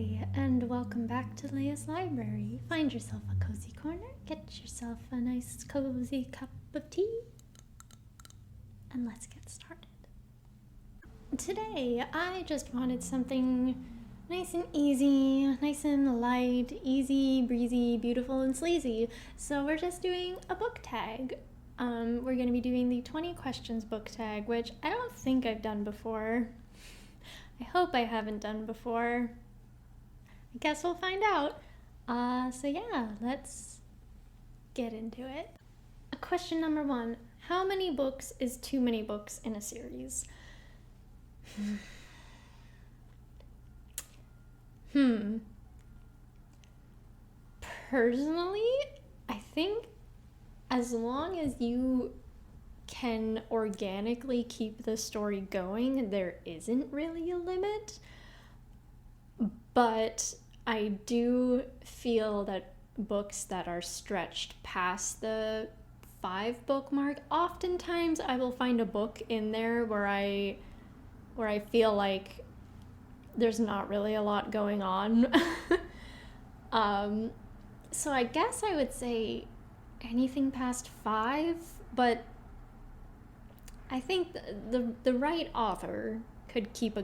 Hi, and welcome back to Leia's Library. Find yourself a cozy corner, get yourself a nice cozy cup of tea, and let's get started. Today, I just wanted something nice and easy, nice and light, easy, breezy, beautiful, and sleazy. So we're just doing a book tag. We're going to be doing the 20 questions book tag, which I don't think I've done before. I hope I haven't done before. I guess we'll find out. So yeah, let's get into it. Question number 1. How many books is too many books in a series? Personally, I think as long as you can organically keep the story going, there isn't really a limit. But I do feel that books that are stretched past the 5 book mark, oftentimes I will find a book in there where I feel like there's not really a lot going on. So I guess I would say anything past 5, but I think the right author could keep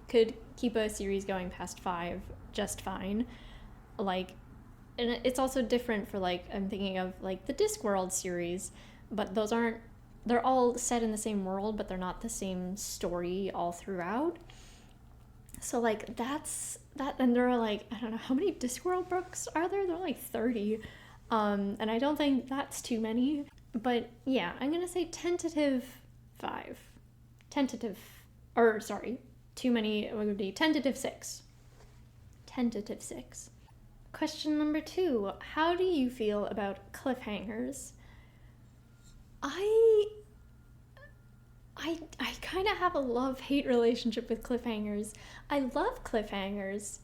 could keep a series going past 5 just fine. Like, and it's also different for, like, I'm thinking of like the Discworld series, but they're all set in the same world, but they're not the same story all throughout. So like that's that, and there are like, I don't know how many Discworld books are there. There are like 30, and I don't think that's too many. But yeah, I'm gonna say tentative 5. Too many, it would be tentative 6. Tentative 6. Question number 2. How do you feel about cliffhangers? I kind of have a love-hate relationship with cliffhangers. I love cliffhangers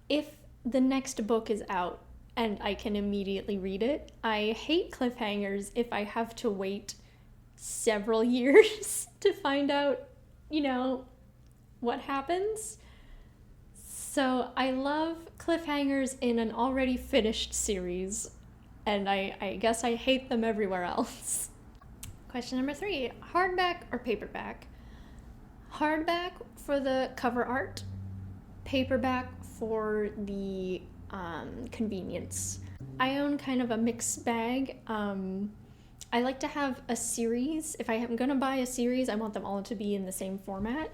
if the next book is out and I can immediately read it. I hate cliffhangers if I have to wait several years to find out, what happens. So I love cliffhangers in an already finished series, and I guess I hate them everywhere else. Question number 3, hardback or paperback? Hardback for the cover art, paperback for the convenience. I own kind of a mixed bag. I like to have a series. If I am going to buy a series, I want them all to be in the same format.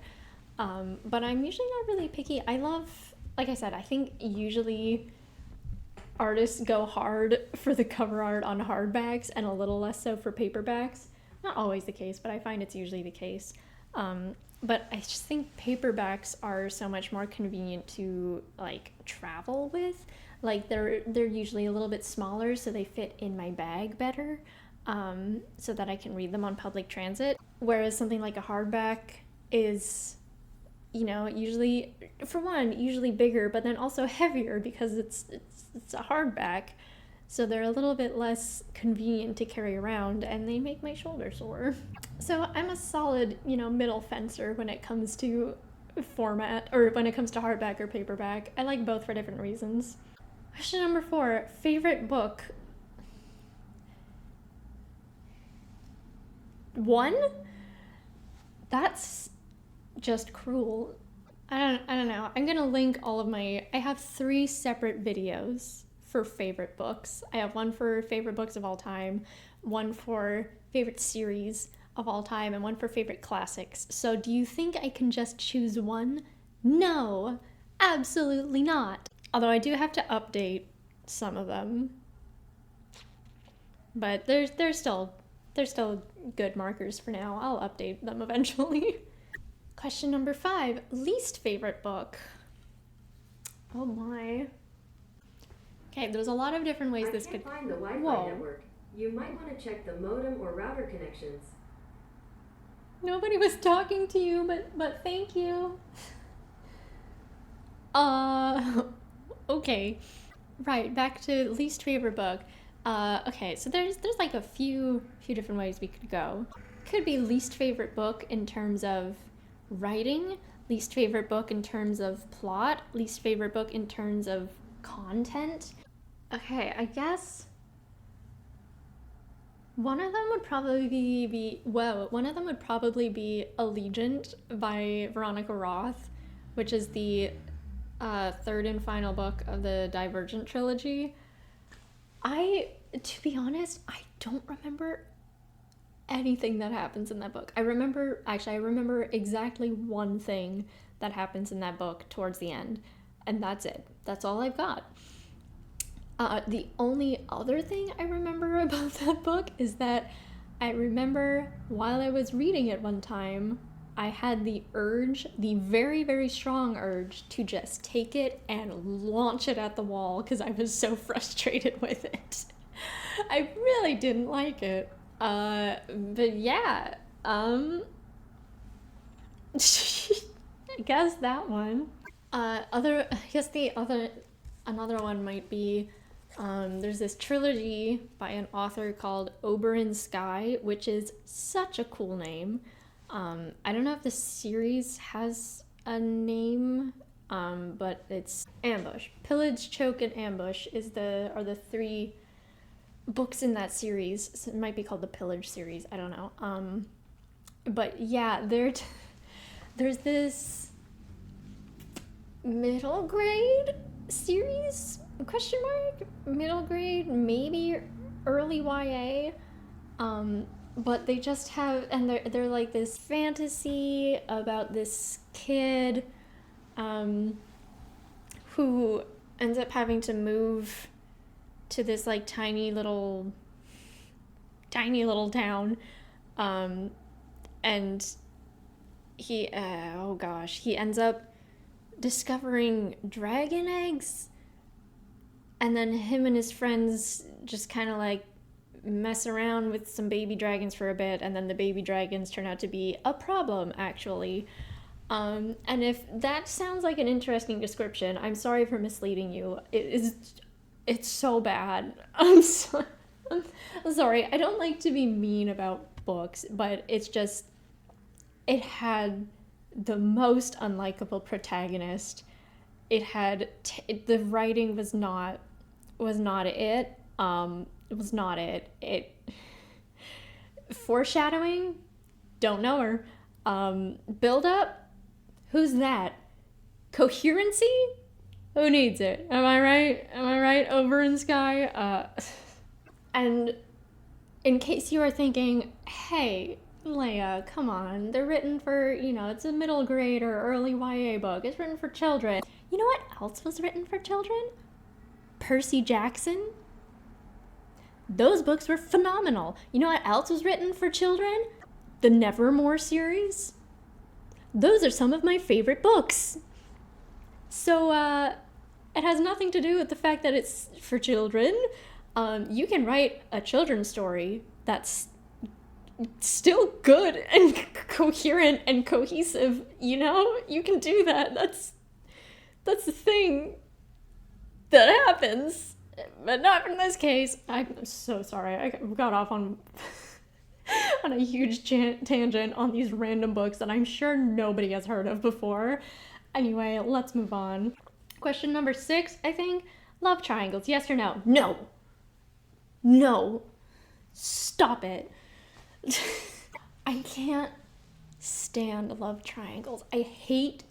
But I'm usually not really picky. I love, like I said, I think usually artists go hard for the cover art on hardbacks and a little less so for paperbacks. Not always the case, but I find it's usually the case. But I just think paperbacks are so much more convenient to like travel with. Like they're usually a little bit smaller, so they fit in my bag better, so that I can read them on public transit. Whereas something like a hardback is, usually, for one, usually bigger, but then also heavier because it's a hardback. So they're a little bit less convenient to carry around, and they make my shoulder sore. So I'm a solid, middle fencer when it comes to format, or when it comes to hardback or paperback. I like both for different reasons. Question number 4, favorite book. 1? That's just cruel. I don't know. I'm gonna link all of I have 3 separate videos for favorite books. I have one for favorite books of all time, one for favorite series of all time, and one for favorite classics. So do you think I can just choose one? No, absolutely not. Although I do have to update some of them. But they're still good markers for now. I'll update them eventually. Question number 5, least favorite book. Oh my. Okay, there's a lot of different ways this could... I can't find the Wi-Fi network. You might want to check the modem or router connections. Nobody was talking to you, but thank you. Okay. Right, back to least favorite book. Okay, so there's like a few different ways we could go. Could be least favorite book in terms of writing. least favorite book in terms of plot, least favorite book in terms of content. Okay, I guess one of them would probably be Allegiant by Veronica Roth, which is the third and final book of the Divergent trilogy. To be honest, I don't remember anything that happens in that book. I remember exactly one thing that happens in that book towards the end, and that's it. That's all I've got. The only other thing I remember about that book is that I remember while I was reading it one time, I had the very, very strong urge to just take it and launch it at the wall because I was so frustrated with it. I really didn't like it. But yeah, I guess that one. Another one might be, there's this trilogy by an author called Oberyn Skye, which is such a cool name. I don't know if the series has a name, but it's Ambush. Pillage, Choke, and Ambush are the three books in that series. So it might be called the Pillage series. I don't know. But yeah, there's this middle grade series ? Middle grade, maybe early YA. But they just have, and they're like this fantasy about this kid who ends up having to move to this like tiny little town, and he ends up discovering dragon eggs, and then him and his friends just kind of like mess around with some baby dragons for a bit, and then the baby dragons turn out to be a problem, actually. And if that sounds like an interesting description, I'm sorry for misleading you. It's so bad. I'm sorry. I don't like to be mean about books, but it's just, it had the most unlikable protagonist. It had the writing was not it. It was not it. Foreshadowing, don't know her. Build up, who's that? Coherency, who needs it? Am I right? Oberyn Skye. And in case you are thinking, hey, Leia, come on, they're written for, it's a middle grade or early YA book. It's written for children. You know what else was written for children? Percy Jackson. Those books were phenomenal. You know what else was written for children? The Nevermore series. Those are some of my favorite books. So, it has nothing to do with the fact that it's for children. You can write a children's story that's still good and coherent and cohesive, You can do that. That's the thing that happens. But not in this case. I'm so sorry. I got off on a huge tangent on these random books that I'm sure nobody has heard of before. Anyway, let's move on. Question number 6, I think. Love triangles, yes or no? No. No. Stop it. I can't stand love triangles. I hate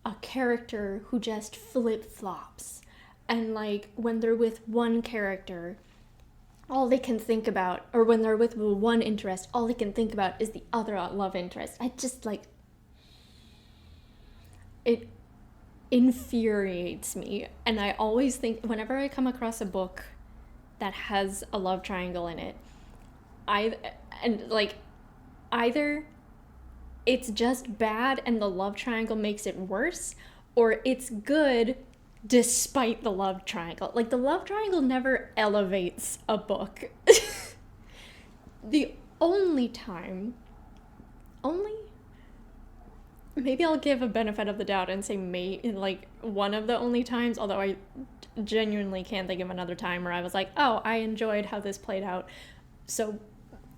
a character who just flip-flops. And like when they're with one character, all they can think about, or when they're with one interest, all they can think about is the other love interest. I just like, it infuriates me. And I always think, whenever I come across a book that has a love triangle in it, either it's just bad and the love triangle makes it worse, or it's good despite the love triangle. Like, the love triangle never elevates a book. The only time, maybe I'll give a benefit of the doubt and say one of the only times, although I genuinely can't think of another time where I was like, oh, I enjoyed how this played out. So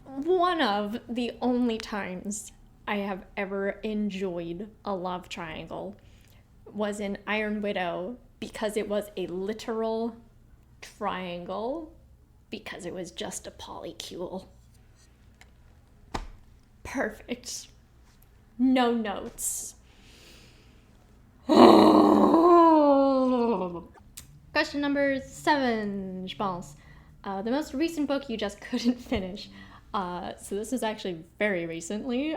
one of the only times I have ever enjoyed a love triangle was in Iron Widow, because it was a literal triangle, because it was just a polycule. Perfect. No notes. Question number 7, je pense. The most recent book you just couldn't finish. So this is actually very recently.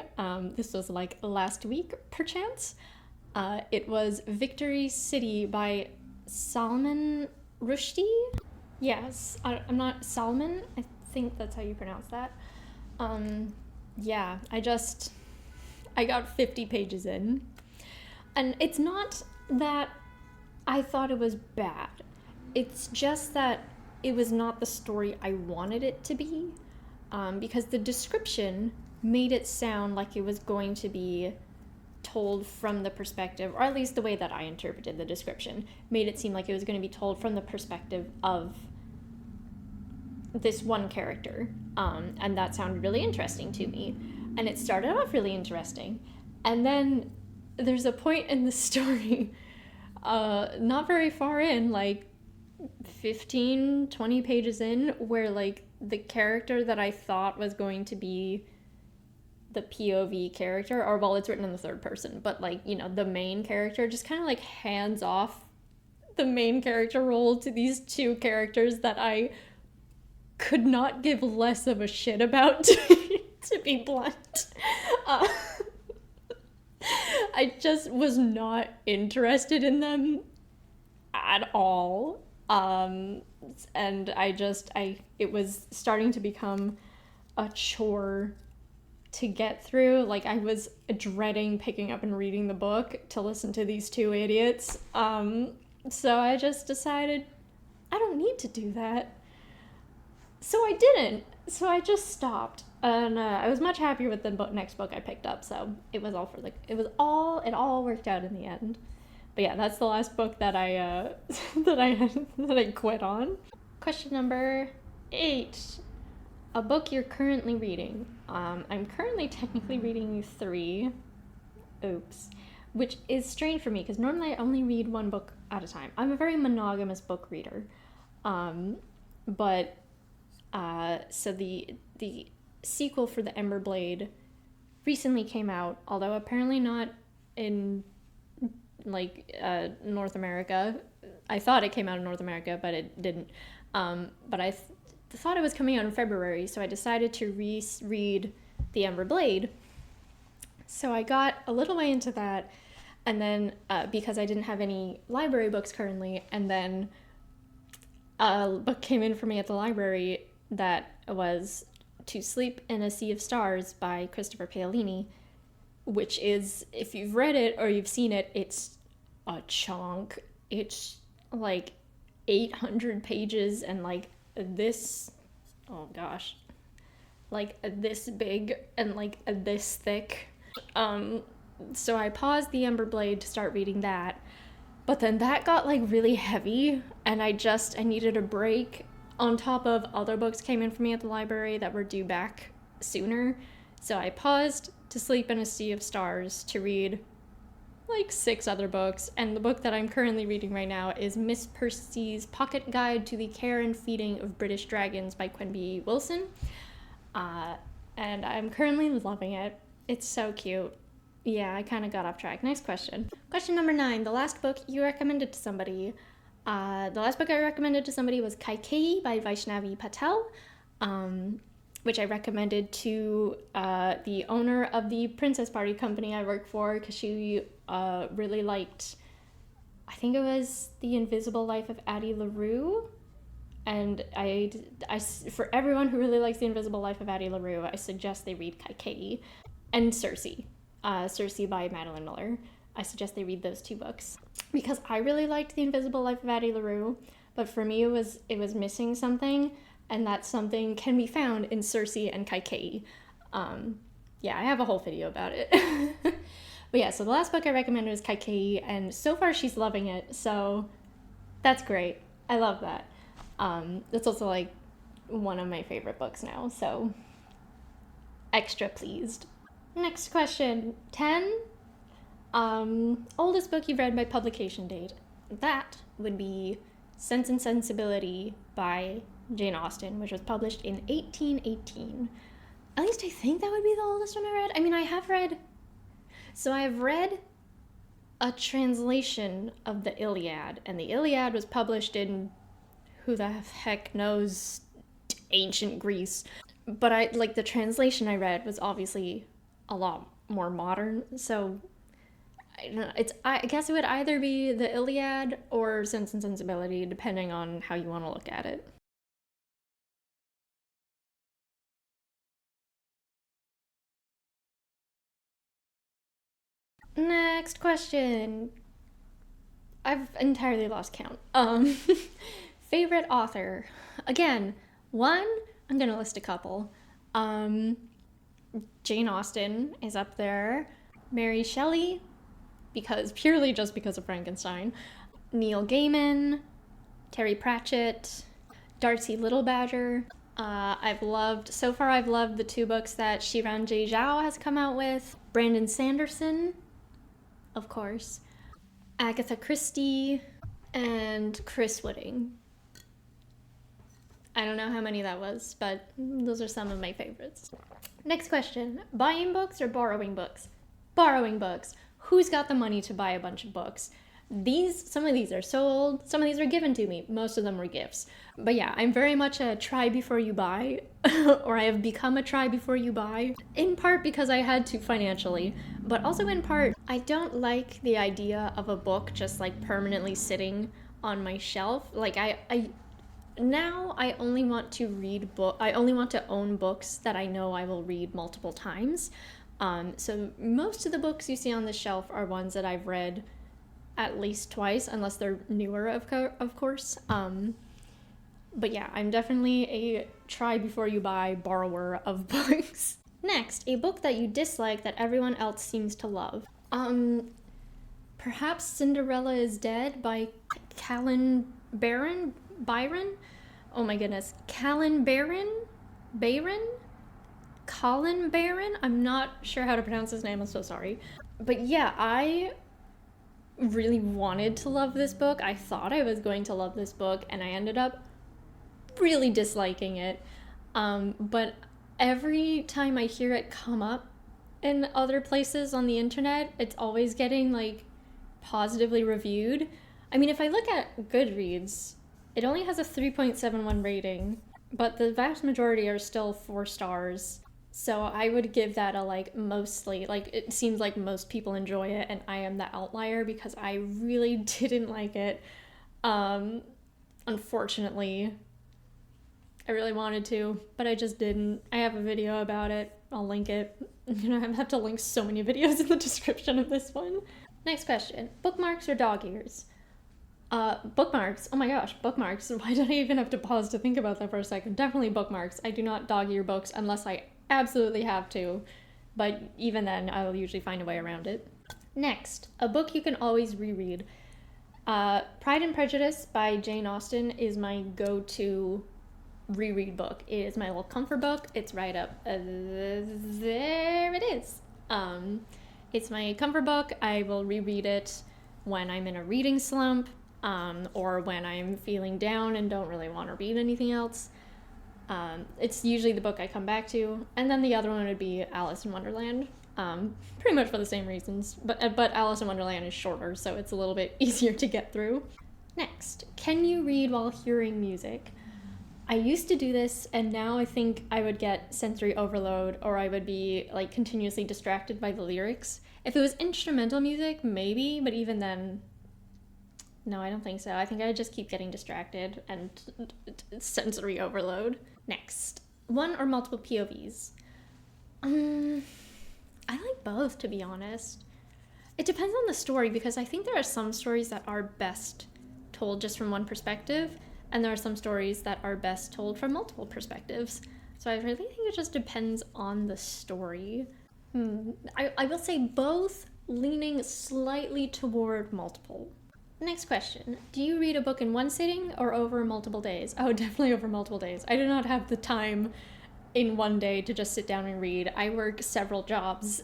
This was like last week, perchance. It was Victory City by Salman Rushdie. Yes, I'm not Salman. I think that's how you pronounce that. Yeah, I got 50 pages in. And it's not that I thought it was bad. It's just that it was not the story I wanted it to be. Because the description made it sound like it was going to be told from the perspective, or at least the way that I interpreted the description, made it seem like it was going to be told from the perspective of this one character. And that sounded really interesting to me. And it started off really interesting. And then there's a point in the story, not very far in, like 15, 20 pages in, where like the character that I thought was going to be the POV character, or well, it's written in the third person, but like, you know, the main character just kind of like hands off the main character role to these two characters that I could not give less of a shit about, to be blunt. I just was not interested in them at all. And it was starting to become a chore to get through. Like, I was dreading picking up and reading the book to listen to these two idiots. So I just decided I don't need to do that. So I didn't. So I just stopped. And I was much happier with the next book I picked up. So it all worked out in the end. But yeah, that's the last book that I quit on. Question number 8. A book you're currently reading. I'm currently technically reading 3. Oops. Which is strange for me, because normally I only read one book at a time. I'm a very monogamous book reader. So the sequel for The Ember Blade recently came out, although apparently not in North America. I thought it came out in North America, but it didn't. But I thought it was coming out in February, so I decided to reread The Ember Blade. So I got a little way into that, and then because I didn't have any library books currently, and then a book came in for me at the library that was To Sleep in a Sea of Stars by Christopher Paolini, which is, if you've read it or you've seen it, it's a chunk. It's like 800 pages and like this, oh gosh, like this big and like this thick. So I paused The Ember Blade to start reading that, but then that got like really heavy and I needed a break, on top of other books came in for me at the library that were due back sooner. So I paused To Sleep in a Sea of Stars to read like 6 other books, and the book that I'm currently reading right now is Miss Percy's Pocket Guide to the Care and Feeding of British Dragons by Quenby Wilson. And I'm currently loving it. It's so cute. Yeah, I kind of got off track. Next question. Question number 9. The last book you recommended to somebody. The last book I recommended to somebody was Kaikeyi by Vaishnavi Patel, which I recommended to the owner of the Princess Party company I work for, because she really liked, I think it was The Invisible Life of Addie LaRue. And I, for everyone who really likes The Invisible Life of Addie LaRue, I suggest they read Kaikeyi. And Circe by Madeline Miller. I suggest they read those 2 books, because I really liked The Invisible Life of Addie LaRue, but for me it was missing something, and that something can be found in Circe and Kaikeyi. Yeah, I have a whole video about it. But yeah, so the last book I recommended was Kaikeyi, and so far she's loving it, so that's great. I love that. That's also like one of my favorite books now, so extra pleased. Next question. 10. Oldest book you've read by publication date. That would be Sense and Sensibility by Jane Austen, which was published in 1818. At least I think that would be the oldest one I read. I mean, I've read a translation of the Iliad, and the Iliad was published in, who the heck knows, ancient Greece. But the translation I read was obviously a lot more modern, so I don't know. I guess it would either be the Iliad or Sense and Sensibility, depending on how you want to look at it. Next question. I've entirely lost count. Favorite author. Again, one, I'm gonna list a couple. Jane Austen is up there. Mary Shelley, purely just because of Frankenstein. Neil Gaiman, Terry Pratchett, Darcy Littlebadger. I've loved the 2 books that Shiran J. Zhao has come out with. Brandon Sanderson, of course. Agatha Christie, and Chris Whitting. I don't know how many that was, but those are some of my favorites. Next question. Buying books or borrowing books? Borrowing books. Who's got the money to buy a bunch of books? Some of these are sold, some of these were given to me, most of them were gifts. But yeah, I'm very much a try before you buy, or I have become a try before you buy, in part because I had to financially, but also in part, I don't like the idea of a book just like permanently sitting on my shelf. Like now I only want to own books that I know I will read multiple times. So most of the books you see on the shelf are ones that I've read at least twice, unless they're newer, of course. But yeah, I'm definitely a try before you buy borrower of books. Next, a book that you dislike that everyone else seems to love. Perhaps Cinderella is Dead by Callan Byron? Oh my goodness. Colin Barron? I'm not sure how to pronounce his name, I'm so sorry. But yeah, I really wanted to love this book. I thought I was going to love this book, and I ended up really disliking it. But every time I hear it come up in other places on the internet, it's always getting like positively reviewed. I mean, if I look at Goodreads, it only has a 3.71 rating, but the vast majority are still 4 stars. So I would give that a mostly, it seems like most people enjoy it, and I am the outlier because I really didn't like it. Unfortunately, I really wanted to, but I just didn't. I have a video about it. I'll link it. I have to link so many videos in the description of this one. Next question. Bookmarks or dog ears? Bookmarks. Oh my gosh, bookmarks. Why did I even have to pause to think about that for a second? Definitely bookmarks. I do not dog ear books unless I absolutely have to, but even then I'll usually find a way around it. Next, a book you can always reread. Pride and Prejudice by Jane Austen is my go-to reread book. It is my little comfort book. It's right up there it is. It's my comfort book. I will reread it when I'm in a reading slump, or when I'm feeling down and don't really want to read anything else. It's usually the book I come back to, and then the other one would be Alice in Wonderland, pretty much for the same reasons, but Alice in Wonderland is shorter, so it's a little bit easier to get through. Next, can you read while hearing music? I used to do this, and now I think I would get sensory overload, or I would be continuously distracted by the lyrics. If it was instrumental music, maybe, but even then, no, I don't think so. I think I'd just keep getting distracted and sensory overload. Next, one or multiple POVs. I like both, to be honest. It depends on the story, because I think there are some stories that are best told just from one perspective, and there are some stories that are best told from multiple perspectives. So I really think it just depends on the story. I will say both, leaning slightly toward multiple. Next question. Do you read a book in one sitting or over multiple days? Oh, definitely over multiple days. I do not have the time in one day to just sit down and read. I work several jobs.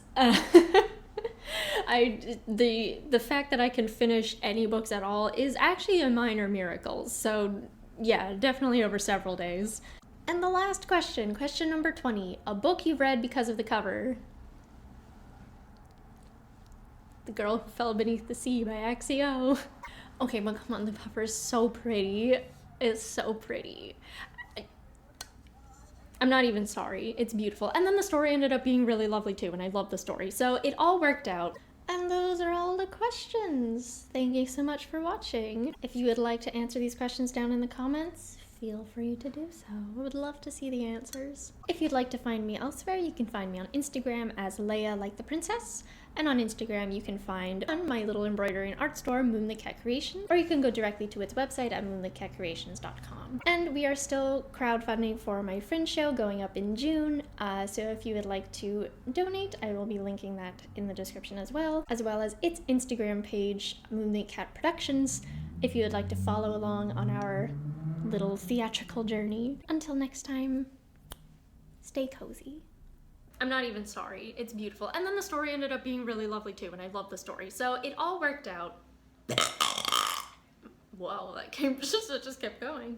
The fact that I can finish any books at all is actually a minor miracle. So yeah, definitely over several days. And the last question number 20. A book you've read because of the cover. The Girl Who Fell Beneath the Sea by Axio. Okay, but come on, the cover is so pretty. It's so pretty. I'm not even sorry. It's beautiful. And then the story ended up being really lovely too, and I love the story. So it all worked out. And those are all the questions. Thank you so much for watching. If you would like to answer these questions down in the comments, feel free to do so. I would love to see the answers. If you'd like to find me elsewhere, you can find me on Instagram as Leia Like the Princess. And on Instagram, you can find on my little embroidery and art store, Moonlit Cat Creations, or you can go directly to its website at moonlitcatcreations.com. And we are still crowdfunding for my Fringe show going up in June, so if you would like to donate, I will be linking that in the description as well as its Instagram page, Moonlit Cat Productions, if you would like to follow along on our little theatrical journey. Until next time, stay cozy. I'm not even sorry. It's beautiful. And then the story ended up being really lovely too, and I love the story. So it all worked out. Whoa, that just kept going.